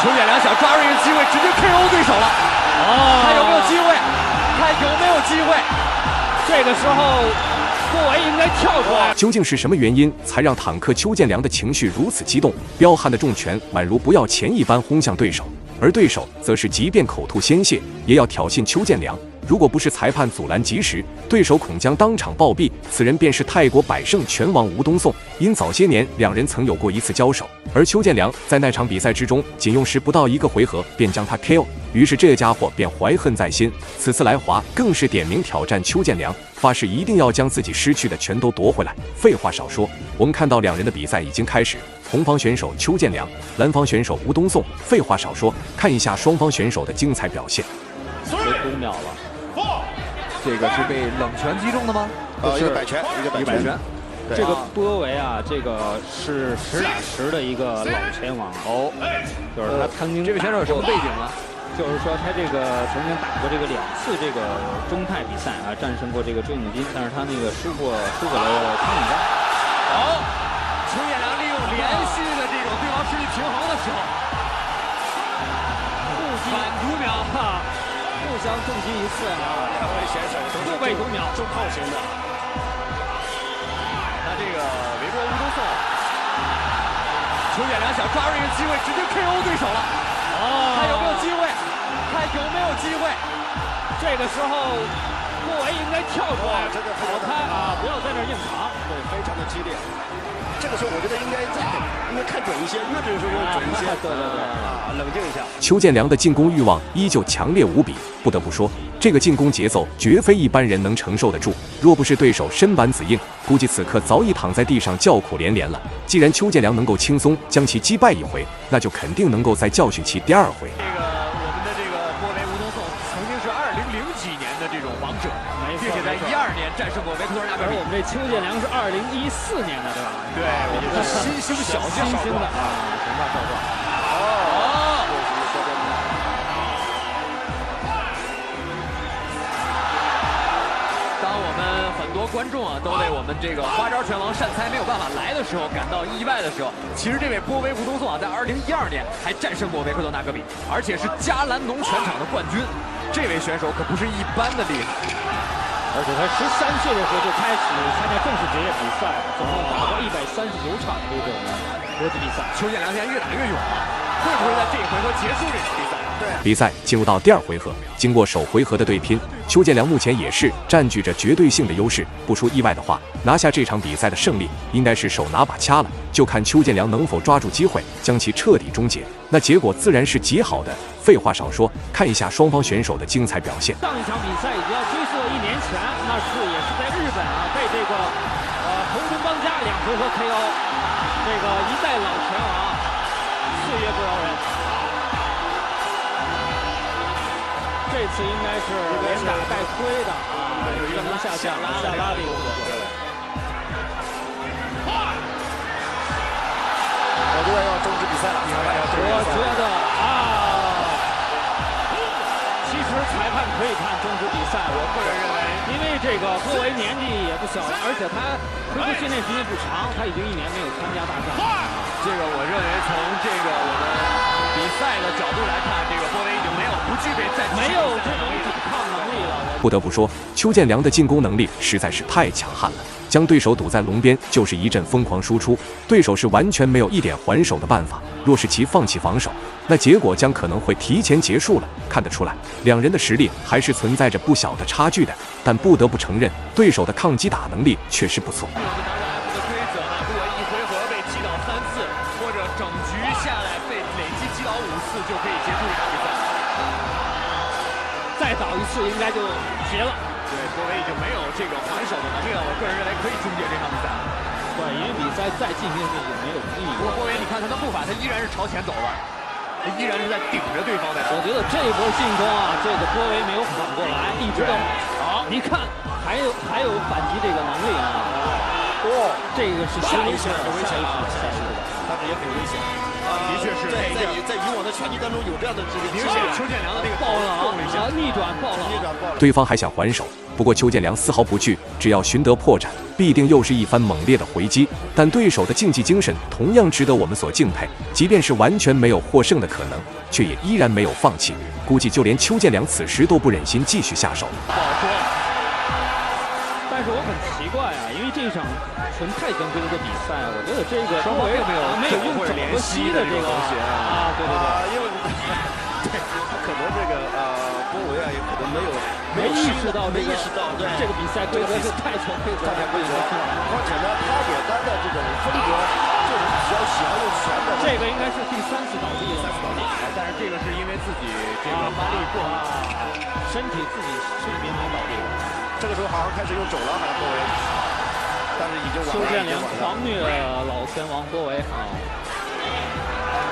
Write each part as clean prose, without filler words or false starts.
邱建良想抓住这个机会，直接 KO 对手了。他有没有机会？他有没有机会？这个时候，郭维应该跳出来。究竟是什么原因才让坦克邱建良的情绪如此激动？彪悍的重拳宛如不要钱一般轰向对手，而对手则是即便口吐鲜血，也要挑衅邱建良。如果不是裁判阻拦及时，对手恐将当场暴毙。此人便是泰国百胜拳王吴东颂。因早些年两人曾有过一次交手，而邱建良在那场比赛之中，仅用时不到1个回合便将他 KO。于是这家伙便怀恨在心，此次来华更是点名挑战邱建良，发誓一定要将自己失去的全都夺回来。废话少说，我们看到两人的比赛已经开始。红方选手邱建良，蓝方选手吴东颂。废话少说，看一下双方选手的精彩表现。5秒了。这个是被冷拳击中的吗？一个摆拳，一个摆拳。这个波维啊，这个是实打实的一个老拳王哦，就是他曾经。这位选手有什么背景呢？就是说他这个曾经打过这个2次这个中泰比赛啊，战胜过这个周永金，但是他那个输给了康永嘉。好，邱建良利用连续的这种对方失去平衡的时候，反读秒哈。互相重击一次啊！两位选手都是互被读秒，重炮型的。那这个维波吴东颂，邱建良想抓住这个机会，直接 KO 对手了。他有没有机会？他有没有机会？这个时候，郭维应该跳出来，这个跑开啊！不要在那硬扛。对，非常的激烈。这个时候我觉得应该看准一些，越准的时候准一些。对啊，冷静一下。邱建良的进攻欲望依旧强烈无比，不得不说，这个进攻节奏绝非一般人能承受得住。若不是对手身板子硬，估计此刻早已躺在地上叫苦连连了。既然邱建良能够轻松将其击败一回，那就肯定能够再教训其第2回。我们的这个波维吴东颂曾经是2000几年的这种王者，并且在12年战胜过维克多纳格比。我们这邱建良是2014年的，对吧？对，也是新兴小将新兴的啊，神话少壮。当我们很多观众啊都为我们这个花招拳王单猜没有办法来的时候感到意外的时候，其实这位波维吴东颂啊，在2012年还战胜过维克多纳格比，而且是加兰农拳场的冠军。这位选手可不是一般的厉害。而且他13岁的时候就开始参加正式职业比赛，总共打过139场这种国际比赛。邱建良现在越打越勇了，会不会在这一回合结束这场比赛？对。比赛进入到第2回合，经过首回合的对拼，邱建良目前也是占据着绝对性的优势。不出意外的话，拿下这场比赛的胜利应该是手拿把掐了。就看邱建良能否抓住机会，将其彻底终结。那结果自然是极好的。废话少说，看一下双方选手的精彩表现。上一场比赛已经要追溯1年前，那是也是在日本啊，被这个红军帮家2回合 KO， 这个一代老拳王，岁月不饶人。这次应该是连打带推的啊，有一个能下拉的一个动作。我觉得要终止比赛了，我觉得啊，其实裁判可以看终止比赛，我个人认为，因为这个郭维年纪也不小了，而且他恢复训练时间不长，他已经1年没有参加大战。这个我认为从这个我们比赛的角度来看，这个郭维已经不具备在没有这种抵抗能力了。不得不说，邱建良的进攻能力实在是太强悍了。将对手堵在笼边，就是一阵疯狂输出，对手是完全没有一点还手的办法。若是其放弃防守，那结果将可能会提前结束了。看得出来，两人的实力还是存在着不小的差距的。但不得不承认，对手的抗击打能力确实不错。规则呢，如果一回合被击倒3次，或者整局下来被累计击倒5次，就可以结束这场比赛。再倒1次，应该就结了。对，郭维已经没有这个还手的能力了，我个人认为可以终结这场比赛。对，因为比赛再进行下去也没有意义。不过郭维，你看他的步伐，他依然是朝前走的，他依然是在顶着对方在。我觉得这一波进攻啊，这个郭维没有缓过来，一直都好。你看，还有反击这个能力啊。哦，这个是很危险，很危险啊！但是也很危险。的确是在以往的拳击当中有这样的这个明显邱建良的这个爆冷逆转爆冷，对方还想还手，不过邱建良丝毫不惧，只要寻得破绽，必定又是一番猛烈的回击。但对手的竞技精神同样值得我们所敬佩，即便是完全没有获胜的可能，却也依然没有放弃。估计就连邱建良此时都不忍心继续下手。不好说。但是我很奇怪啊，因为这场纯太极规则的比赛，我觉得这个双方并没有用肘和膝的这个啊，对，因为对他可能这个波维也可能没意识到这个比赛规则是太潜规则，况且呢，他也他的这种风格就是比较喜欢用拳的。这个应该是第3次倒地了，但是这个是因为自己这个发力过猛，身体别能倒地了。这个时候好像开始用肘了，好像波维，但是已经晚了。邱建良狂虐老拳王波维啊！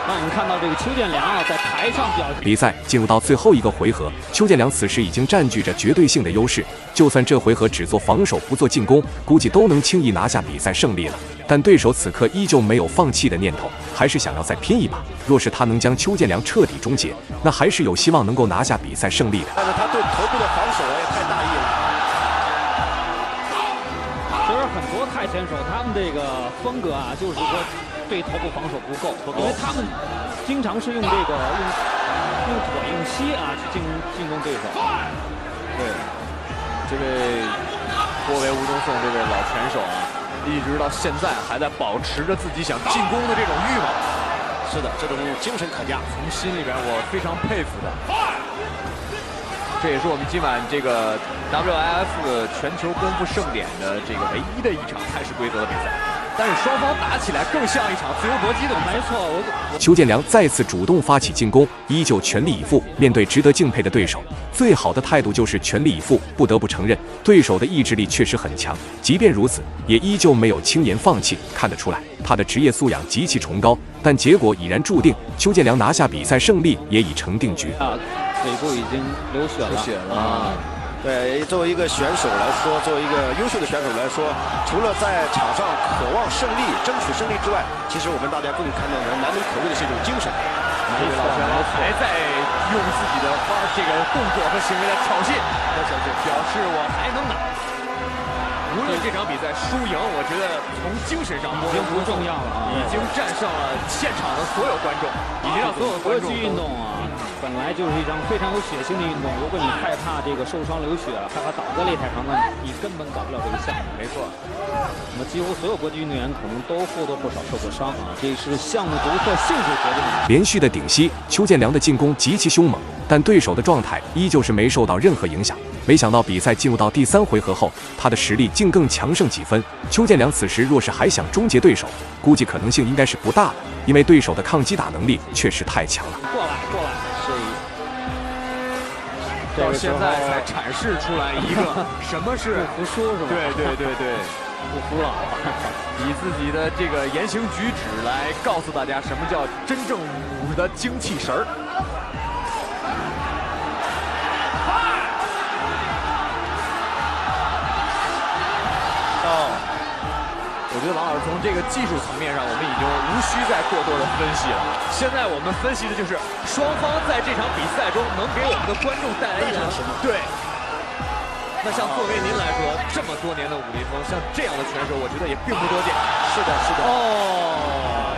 那我们看到这个邱建良啊，在台上表现。比赛进入到最后一个回合，邱建良此时已经占据着绝对性的优势，就算这回合只做防守不做进攻，估计都能轻易拿下比赛胜利了。但对手此刻依旧没有放弃的念头，还是想要再拼一把。若是他能将邱建良彻底终结，那还是有希望能够拿下比赛胜利的。但是他对头部的防守也太大意了。其实很多太拳手他们这个风格啊，就是说对头部防守不够，因为他们经常是用这个用腿用膝啊去进攻对手。对，这位波维吴东颂这位老拳手啊，一直到现在还在保持着自己想进攻的这种欲望。是的，这种精神可嘉，从心里边我非常佩服的。这也是我们今晚这个 WIF 全球功夫盛典的这个唯一的一场泰式规则的比赛，但是双方打起来更像一场自由搏击的比赛。没错，邱建良再次主动发起进攻，依旧全力以赴。面对值得敬佩的对手，最好的态度就是全力以赴。不得不承认，对手的意志力确实很强，即便如此，也依旧没有轻言放弃。看得出来，他的职业素养极其崇高。但结果已然注定，邱建良拿下比赛胜利也已成定局。腿部已经流血了。对，作为一个选手来说，作为一个优秀的选手来说，除了在场上渴望胜利、争取胜利之外，其实我们大家更看到的难能可贵的是一种精神。这位老拳王还在用自己的这个动作和行为来挑衅，表示我还能打。无论这场比赛输赢，我觉得从精神上已经不重要了啊，已经战胜了现场的所有观众，已经让所有观众。搏击运动啊，本来就是一场非常有血性的运动。如果你害怕这个受伤流血，害怕倒在擂台上，那你根本搞不了这个项目。没错，那么几乎所有搏击运动员可能都或多或少受过伤啊，这是项目独特性质决定的。连续的顶膝，邱建良的进攻极其凶猛，但对手的状态依旧是没受到任何影响。没想到比赛进入到第3回合后，他的实力竟更强胜几分。邱建良此时若是还想终结对手，估计可能性应该是不大了，因为对手的抗击打能力确实太强了。过来，到现在才阐释出来一个什么是不服输是吧？对，不服老，以自己的这个言行举止来告诉大家什么叫真正武的精气神儿。我觉得王老师从这个技术层面上，我们已经无需再过多的分析了。现在我们分析的就是双方在这场比赛中能给我们的观众带来一场什么？对。那像作为您来说，这么多年的武林风，像这样的拳手，我觉得也并不多见。是的。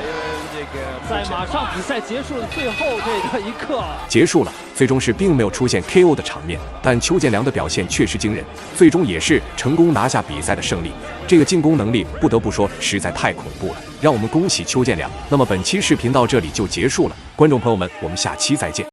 因为这个在马上比赛结束的最后这个一刻，结束了，最终是并没有出现 KO 的场面，但邱建良的表现确实惊人，最终也是成功拿下比赛的胜利。这个进攻能力不得不说实在太恐怖了，让我们恭喜邱建良。那么本期视频到这里就结束了，观众朋友们，我们下期再见。